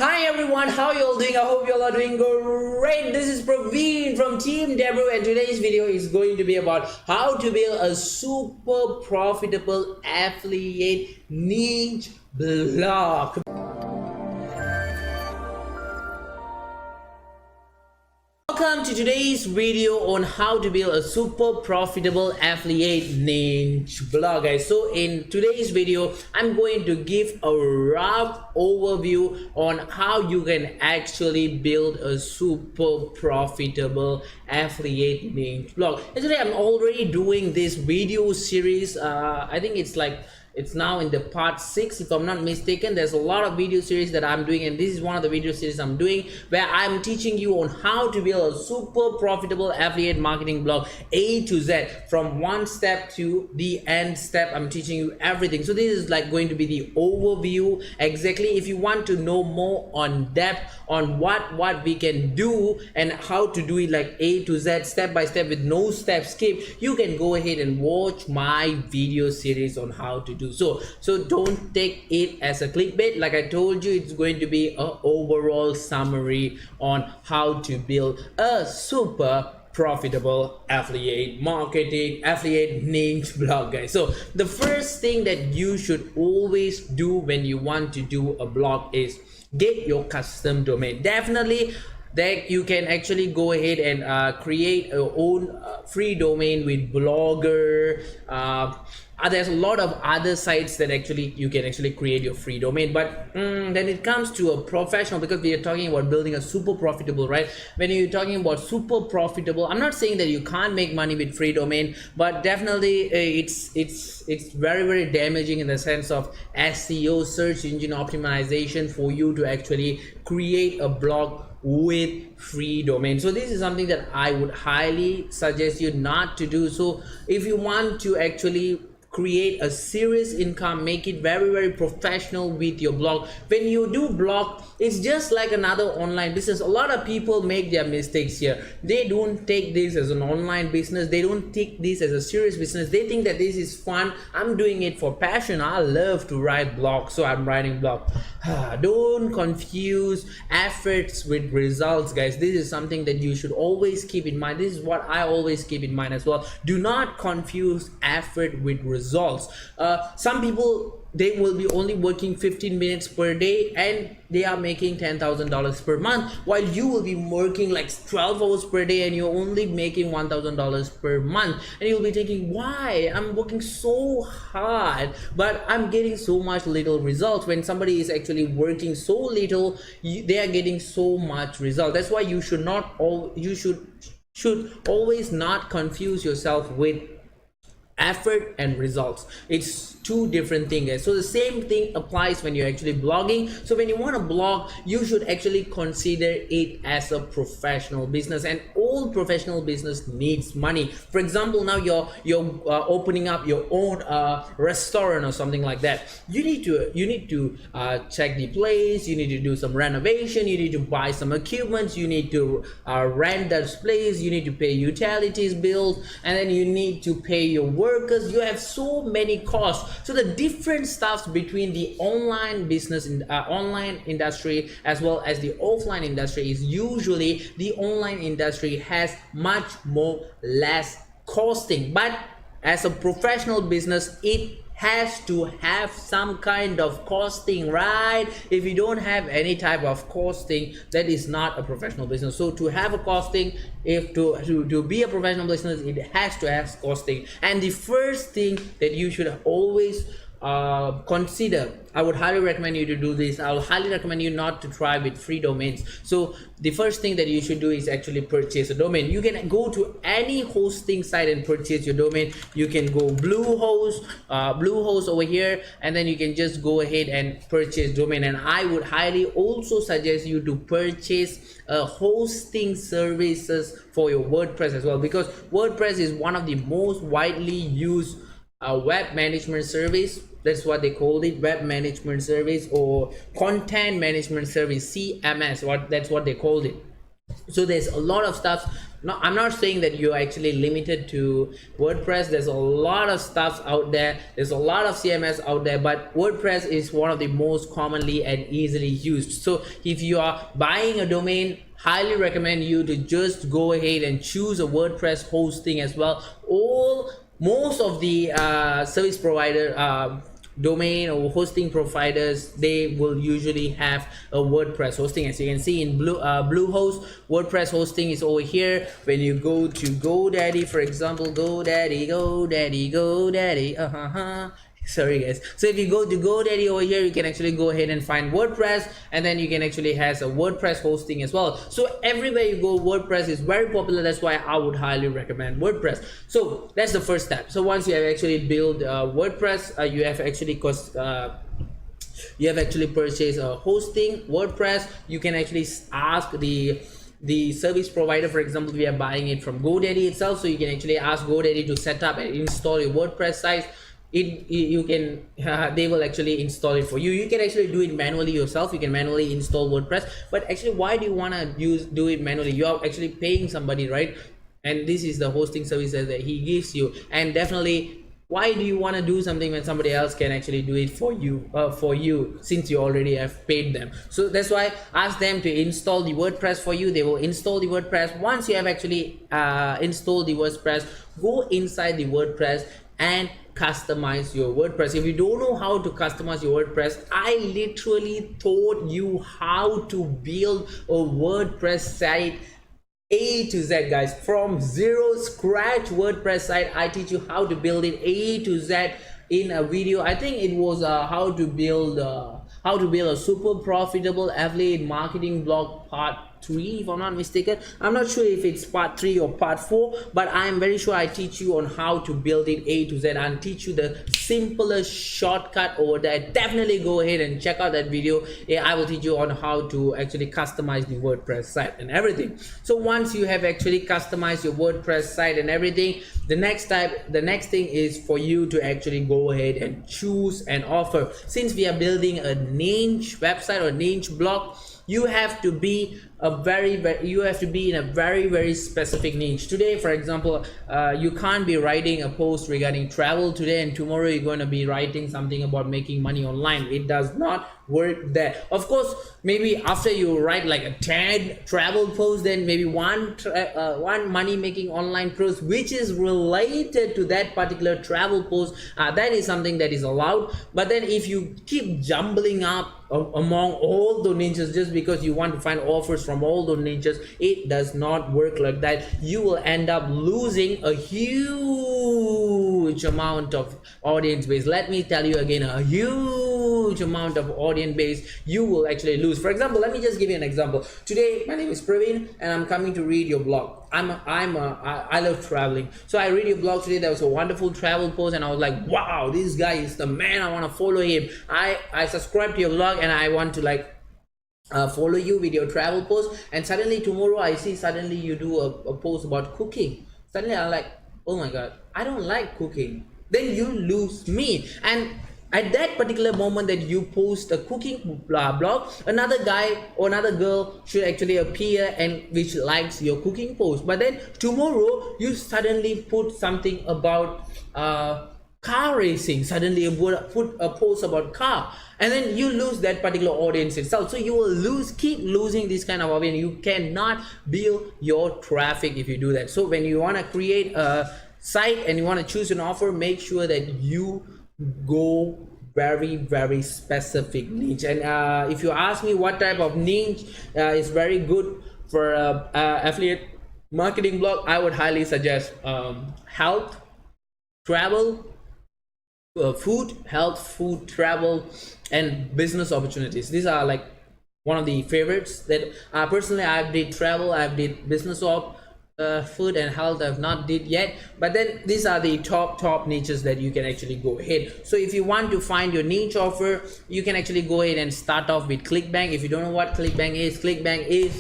Hi everyone, how you all doing? I hope you all are doing great. This is Praveen from Team Debra, and today's video is going to be about how to build a super profitable affiliate niche blog. Welcome to today's video on how to build a super profitable affiliate niche blog, guys. So in today's video, I'm going to give a rough overview on how you can actually build a super profitable affiliate niche blog. And today I'm already doing this video series. I think it's now in the part 6 if I'm not mistaken. There's a lot of video series that I'm doing, and this is one of the video series I'm doing where I'm teaching you on how to build a super profitable affiliate marketing blog A to Z, from one step to the end step. I'm teaching you everything. So this is like going to be the overview exactly. If you want to know more on depth on what we can do and how to do it like A to Z, step by step with no step skip, you can go ahead and watch my video series on how to do so don't take it as a clickbait. Like I told you, it's going to be an overall summary on how to build a super profitable affiliate niche blog, guys. So the first thing that you should always do when you want to do a blog is get your custom domain. Definitely that you can actually go ahead and create your own free domain with Blogger. There's a lot of other sites that you can actually create your free domain, but then it comes to a professional, because we are talking about building a super profitable, right? When you're talking about super profitable, I'm not saying that you can't make money with free domain, but definitely it's very, very damaging in the sense of SEO, search engine optimization, for you to actually create a blog with free domain. So this is something that I would highly suggest you not to do. So if you want to actually create a serious income, make it very, very professional with your blog. When you do blog, it's just like another online business. A lot of people make their mistakes here. They don't take this as an online business. They don't take this as a serious business. They think that this is fun. I'm doing it for passion. I love to write blogs, so I'm writing blog. Don't confuse efforts with results, guys. This is something that you should always keep in mind. This is what I always keep in mind as well. Do not confuse effort with results. Some people, they will be only working 15 minutes per day and they are making $10,000 per month, while you will be working like 12 hours per day and you're only making $1,000 per month. And you'll be thinking, why? I'm working so hard but I'm getting so much little results. When somebody is actually working so little, they are getting so much result. That's why you should always not confuse yourself with effort and results. It's two different things, guys. So the same thing applies when you're actually blogging. So when you want to blog, you should actually consider it as a professional business, and all professional business needs money. For example, now you're opening up your own restaurant or something like that. You need to check the place, you need to do some renovation, you need to buy some equipment, you need to rent that place, you need to pay utilities bills, and then you need to pay your workers. You have so many costs. So the different stuffs between the online business in online industry as well as the offline industry is usually the online industry has much more less costing, but as a professional business it has to have some kind of costing, right? If you don't have any type of costing, that is not a professional business. So to have a costing, if to be a professional business, it has to have costing. And the first thing that you should always consider, I would highly recommend you to do this. I will highly recommend you not to try with free domains. So the first thing that you should do is actually purchase a domain. You can go to any hosting site and purchase your domain. You can go Bluehost over here, and then you can just go ahead and purchase domain. And I would highly also suggest you to purchase hosting services for your WordPress as well, because WordPress is one of the most widely used web management service. That's what they called it, web management service or content management service, CMS. That's what they called it. So there's a lot of stuff no, I'm not saying that you're actually limited to WordPress. There's a lot of stuff out there, there's a lot of CMS out there, but WordPress is one of the most commonly and easily used. So if you are buying a domain, highly recommend you to just go ahead and choose a WordPress hosting as well. Most of the service provider domain or hosting providers, they will usually have a WordPress hosting. As you can see in Bluehost, WordPress hosting is over here. When you go to GoDaddy, for example, GoDaddy, sorry guys. So if you go to GoDaddy over here, you can actually go ahead and find WordPress, and then you can actually has a WordPress hosting as well. So everywhere you go, WordPress is very popular. That's why I would highly recommend WordPress. So that's the first step. So once you have actually built WordPress, you have actually purchased a hosting WordPress. You can actually ask the service provider. For example, we are buying it from GoDaddy itself, so you can actually ask GoDaddy to set up and install your WordPress site. They will actually install it for you. You can actually do it manually yourself. You can manually install WordPress, but actually, why do you want to do it manually? You are actually paying somebody, right? And this is the hosting services that he gives you. And definitely, why do you want to do something when somebody else can actually do it for you, since you already have paid them? So that's why ask them to install the WordPress for you. They will install the WordPress. Once you have actually installed the WordPress, go inside the WordPress and customize your WordPress. If you don't know how to customize your WordPress, I literally taught you how to build a WordPress site A to Z, guys. From zero scratch WordPress site, I teach you how to build it A to Z in a video. I think it was how to build a super profitable affiliate marketing blog part 3, if I'm not mistaken. I'm not sure if it's part 3 or part 4, but I'm very sure I teach you on how to build it A to Z and teach you the simplest shortcut over there. Definitely go ahead and check out that video. I will teach you on how to actually customize the WordPress site and everything. So once you have actually customized your WordPress site and everything, the next thing is for you to actually go ahead and choose an offer. Since we are building a niche website or niche blog, you have to be in a very specific niche. Today, for example, you can't be writing a post regarding travel today, and tomorrow you're going to be writing something about making money online. It does not work there. Of course, maybe after you write like a 10 travel post, then maybe one money making online post which is related to that particular travel post, that is something that is allowed. But then if you keep jumbling up among all the niches just because you want to find offers from all those niches, it does not work like that. You will end up losing a huge amount of audience base. Let me tell you again, a huge amount of audience base you will actually lose. For example, let me just give you an example. Today, my name is Praveen and I'm coming to read your blog. I love traveling, so I read your blog today. There was a wonderful travel post and I was like, wow, this guy is the man. I want to follow him. I subscribe to your blog and I want to like follow you with your travel post. And suddenly tomorrow I see suddenly you do a post about cooking. Suddenly I'm like, oh my god, I don't like cooking. Then you lose me. And at that particular moment that you post a cooking blog, another guy or another girl should actually appear and which likes your cooking post. But then tomorrow you suddenly put something about car racing. Suddenly you put a post about car, and then you lose that particular audience itself. So you will keep losing this kind of audience. You cannot build your traffic if you do that. So when you want to create a site and you want to choose an offer, make sure that you go very specific niche. And if you ask me what type of niche is very good for affiliate marketing blog, I would highly suggest health, travel, food, travel, and business opportunities. These are like one of the favorites that personally I did travel, I did business op, food and health I've not did yet, but then these are the top niches that you can actually go ahead. So if you want to find your niche offer, you can actually go ahead and start off with Clickbank. If you don't know what Clickbank is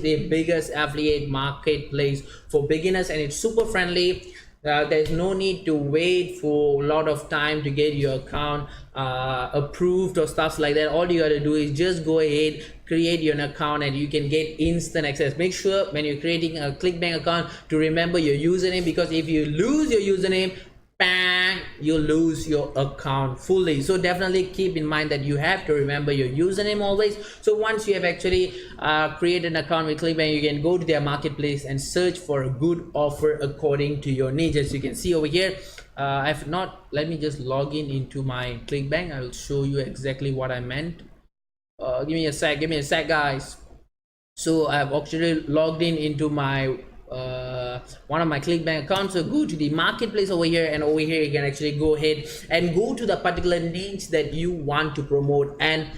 the biggest affiliate marketplace for beginners, and it's super friendly. There's no need to wait for a lot of time to get your account approved or stuff like that. All you gotta do is just go ahead, create your account and you can get instant access. Make sure when you're creating a Clickbank account to remember your username, because if you lose your username, bang, you lose your account fully. So definitely keep in mind that you have to remember your username always. So once you have actually created an account with Clickbank, you can go to their marketplace and search for a good offer according to your needs. As you can see over here, let me just log in into my Clickbank. I will show you exactly what I meant. Give me a sec guys. So I've actually logged in into my one of my Clickbank accounts. So go to the marketplace over here, and over here you can actually go ahead and go to the particular niche that you want to promote and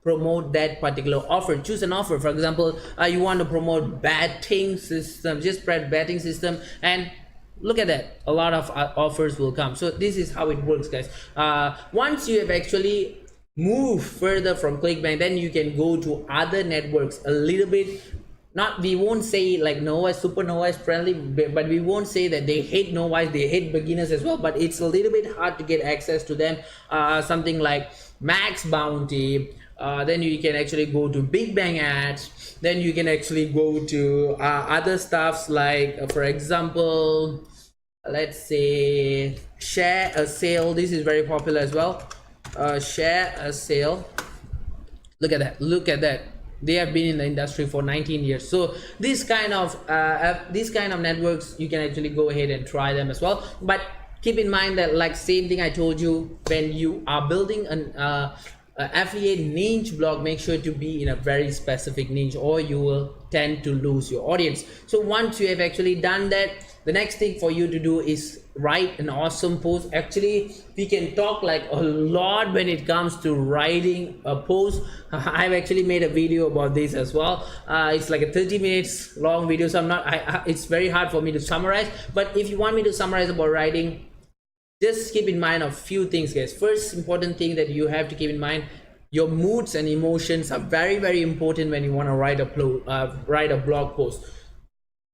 promote that particular offer. Choose an offer. For example, you want to promote betting system, just betting system, and look at that, a lot of offers will come. So this is how it works, guys. Once you have actually moved further from Clickbank, then you can go to other networks a little bit. Not, we won't say like Novice, Super Novice friendly, but we won't say that they hate Novice, they hate beginners as well, but it's a little bit hard to get access to them. Something like Max Bounty, then you can actually go to Big Bang Ads, then you can actually go to other stuffs like for example, let's say Share a Sale. This is very popular as well. Share a Sale, look at that, they have been in the industry for 19 years. So this kind of networks, you can actually go ahead and try them as well. But keep in mind that, like same thing I told you, when you are building an affiliate niche blog, make sure to be in a very specific niche or you will tend to lose your audience. So once you have actually done that, the next thing for you to do is write an awesome post. Actually, we can talk like a lot when it comes to writing a post. I've actually made a video about this as well. It's like a 30 minutes long video, so it's very hard for me to summarize. But if you want me to summarize about writing, just keep in mind a few things, guys. First important thing that you have to keep in mind, your moods and emotions are very, very important when you want to write a blog post.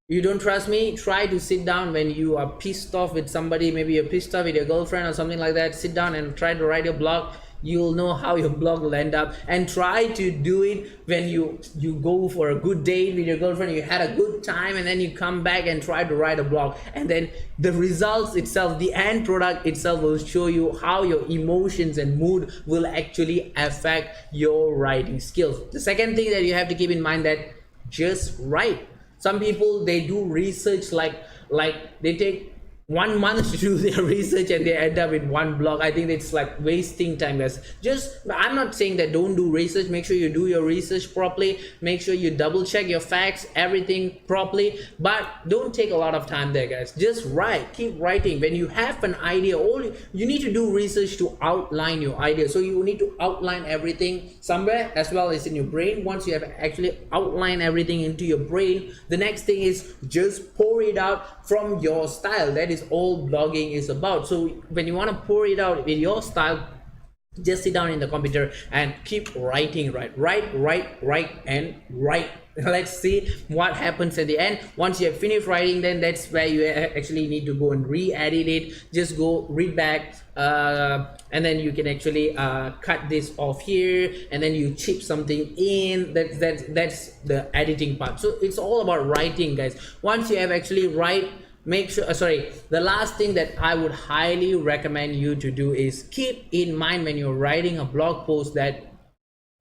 You don't trust me? Try to sit down when you are pissed off with somebody. Maybe you're pissed off with your girlfriend or something like that. Sit down and try to write your blog. You'll know how your blog will end up. And try to do it when you go for a good date with your girlfriend, you had a good time, and then you come back and try to write a blog, and then the results itself, the end product itself, will show you how your emotions and mood will actually affect your writing skills. The second thing that you have to keep in mind, that just write. Some people, they do research like they take 1 month to do their research and they end up with one blog. I think it's like wasting time, guys. I'm not saying that don't do research. Make sure you do your research properly. Make sure you double check your facts, everything properly, but don't take a lot of time there, guys. Just write, keep writing. When you have an idea, you need to do research to outline your idea. So you need to outline everything somewhere as well as in your brain. Once you have actually outlined everything into your brain, the next thing is just pour it out from your style. That is all blogging is about. So when you want to pour it out in your style, just sit down in the computer and keep writing. Write. Let's see what happens at the end. Once you have finished writing, then that's where you actually need to go and re-edit it. Just go read back, and then you can actually cut this off here, and then you chip something in. That's the editing part. So it's all about writing, guys. Once you have actually make sure, the last thing that I would highly recommend you to do is keep in mind when you're writing a blog post that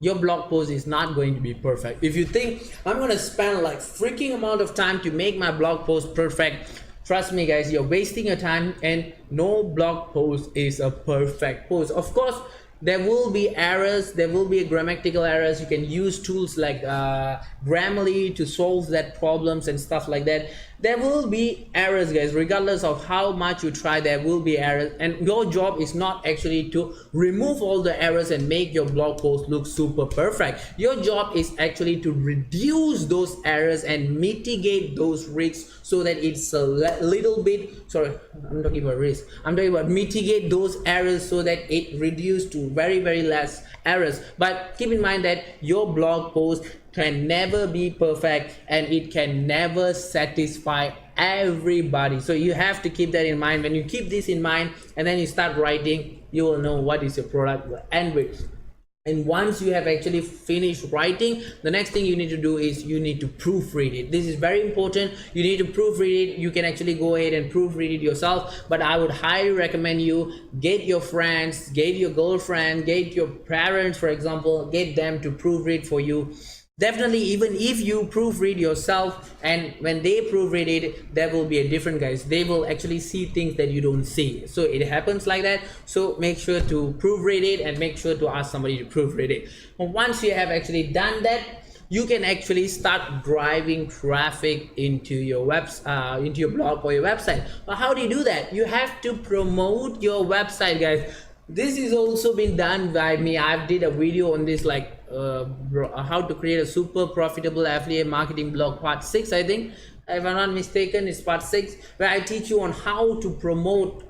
your blog post is not going to be perfect. If you think I'm going to spend like freaking amount of time to make my blog post perfect, trust me, guys, you're wasting your time, and no blog post is a perfect post. Of course, there will be errors, there will be grammatical errors. You can use tools like Grammarly to solve that problems and stuff like that. There will be errors, guys. Regardless of how much you try, there will be errors, and your job is not actually to remove all the errors and make your blog post look super perfect. Your job is actually to reduce those errors and mitigate those risks so that it's a little bit, I'm talking about risk. I'm talking about mitigate those errors so that it reduces to very, very less errors. But keep in mind that your blog post can never be perfect and it can never satisfy everybody. So you have to keep that in mind. When you keep this in mind and then you start writing, you will know what is your product will end with. And once you have actually finished writing, the next thing you need to do is you need to proofread it. This is very important. You need to proofread it. You can actually go ahead and proofread it yourself, but I would highly recommend you get your friends, get your girlfriend, get your parents, for example, get them to proofread for you. Definitely, even if you proofread yourself, and when they proofread it, there will be a different, guys. They will actually see things that you don't see. So it happens like that. So make sure to proofread it and make sure to ask somebody to proofread it. Once you have actually done that, you can actually start driving traffic into your into your blog or your website. But how do you do that? You have to promote your website, guys. This is also been done by me. I did a video on this, like how to create a super profitable affiliate marketing blog, part 6, I think, if I'm not mistaken. It's part 6, where I teach you on how to promote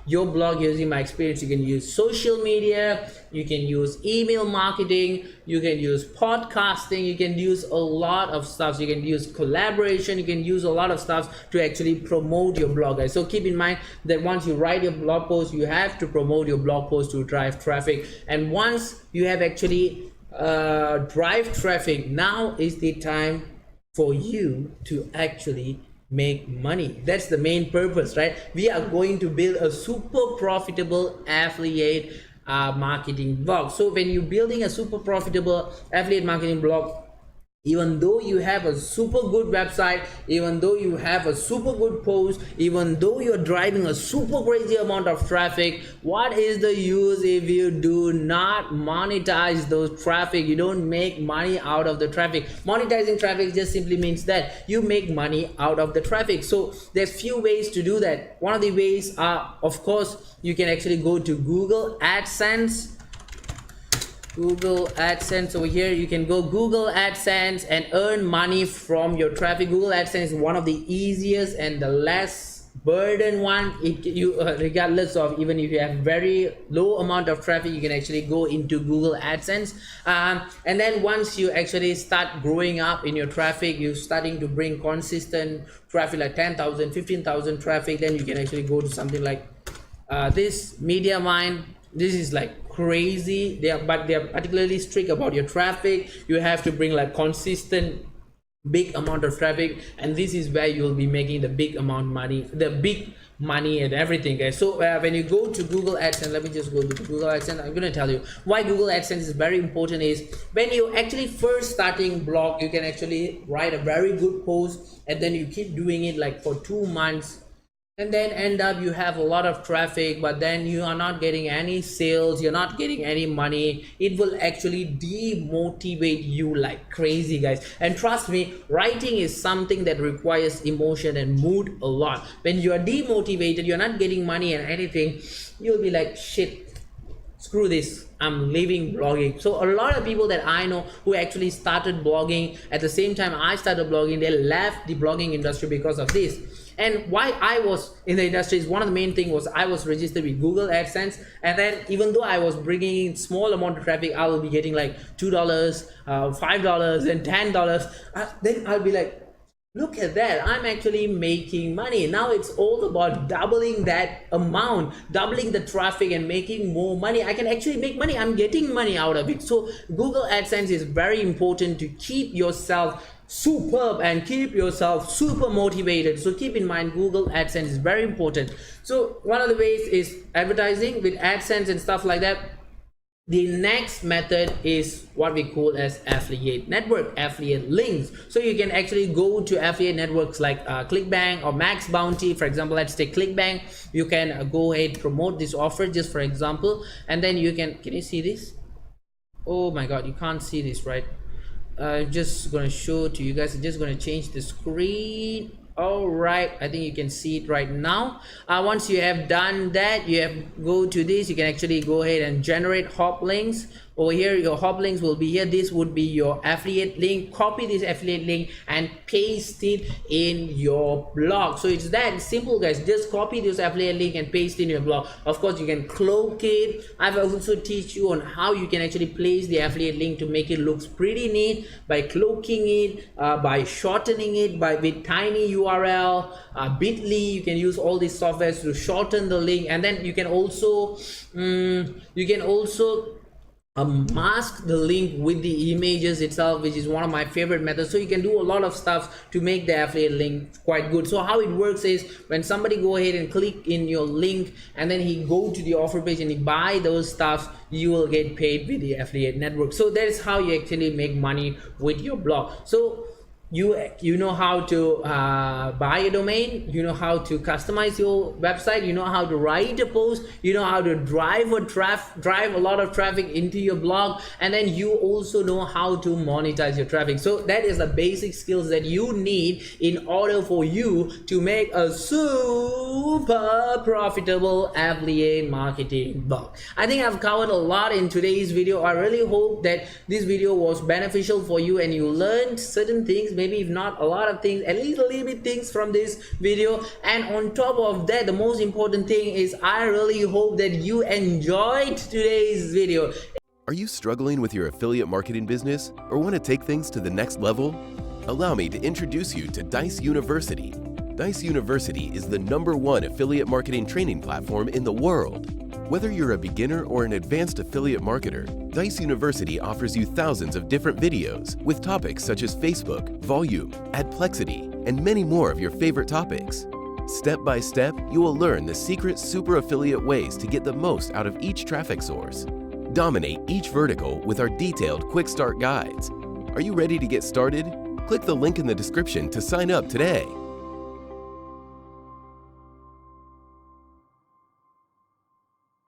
your blog using my experience. You can use social media, you can use email marketing, you can use podcasting, you can use a lot of stuff. You can use collaboration, you can use a lot of stuff to actually promote your blog, guys. So keep in mind that once you write your blog post, you have to promote your blog post to drive traffic. And once you have actually drive traffic, now is the time for you to actually make money. That's the main purpose, right? We are going to build a super profitable affiliate marketing blog. So when you're building a super profitable affiliate marketing blog, even though you have a super good website, even though you have a super good post, even though you're driving a super crazy amount of traffic, what is the use if you do not monetize those traffic? You don't make money out of the traffic. Monetizing traffic just simply means that you make money out of the traffic. So there's few ways to do that. One of the ways are, of course, you can actually go to Google AdSense. Over here, you can go Google AdSense and earn money from your traffic. Google AdSense is one of the easiest and the less burden one. Regardless of, even if you have very low amount of traffic, you can actually go into Google AdSense, and then once you actually start growing up in your traffic, you're starting to bring consistent traffic, like 10,000 15,000 traffic, then you can actually go to something like this MediaMind. This is like crazy. They are particularly strict about your traffic. You have to bring like consistent big amount of traffic, and this is where you will be making the big money and everything, guys. So when you go to Google AdSense, let me just go to Google AdSense. I'm going to tell you why Google AdSense is very important. Is when you actually first starting blog, you can actually write a very good post, and then you keep doing it like for 2 months, and then end up you have a lot of traffic, but then you are not getting any sales, you're not getting any money. It will actually demotivate you like crazy, guys. And trust me, writing is something that requires emotion and mood a lot. When you are demotivated, you're not getting money and anything, you'll be like, shit, screw this, I'm leaving blogging. So a lot of people that I know who actually started blogging at the same time I started blogging, they left the blogging industry because of this. And why I was in the industry is, one of the main thing was I was registered with Google AdSense, and then even though I was bringing in small amount of traffic, I will be getting like $2, $5 and $10. Then I'll be like, look at that, I'm actually making money. Now it's all about doubling that amount, doubling the traffic and making more money. I can actually make money, I'm getting money out of it. So Google AdSense is very important to keep yourself superb and keep yourself super motivated. So keep in mind, Google AdSense is very important. So one of the ways is advertising with AdSense and stuff like that. The next method is what we call as affiliate network, affiliate links. So you can actually go to affiliate networks like Clickbank or Max Bounty. For example, let's take Clickbank. You can go ahead, promote this offer just for example, and then you can you see this? Oh my god, you can't see this, right? I'm just gonna show to you guys. I'm just gonna change the screen. All right, I think you can see it right now. Once you have done that, you have go to this. You can actually go ahead and generate hop links. Over here, your hop links will be here. This would be your affiliate link. Copy this affiliate link and paste it in your blog. So it's that simple, guys. Just copy this affiliate link and paste it in your blog. Of course, you can cloak it. I've also teach you on how you can actually place the affiliate link to make it look pretty neat by cloaking it, by shortening it, with tiny URL, bit.ly. You can use all these softwares to shorten the link, and then you can also mask the link with the images itself, which is one of my favorite methods. So you can do a lot of stuff to make the affiliate link quite good. So how it works is when somebody go ahead and click in your link and then he go to the offer page and he buy those stuff, you will get paid with the affiliate network. So that is how you actually make money with your blog. So you know how to buy a domain, you know how to customize your website, you know how to write a post, you know how to drive a lot of traffic into your blog, and then you also know how to monetize your traffic. So that is the basic skills that you need in order for you to make a super profitable affiliate marketing blog. I think I've covered a lot in today's video. I really hope that this video was beneficial for you and you learned certain things, maybe if not a lot of things, at least a little bit things from this video. And on top of that, the most important thing is I really hope that you enjoyed today's video. Are you struggling with your affiliate marketing business or want to take things to the next level? Allow me to introduce you to Dijs University. Dijs University is the #1 affiliate marketing training platform in the world. Whether you're a beginner or an advanced affiliate marketer, Dijs University offers you thousands of different videos with topics such as Facebook, volume, adplexity, and many more of your favorite topics. Step by step, you will learn the secret super affiliate ways to get the most out of each traffic source. Dominate each vertical with our detailed quick start guides. Are you ready to get started? Click the link in the description to sign up today.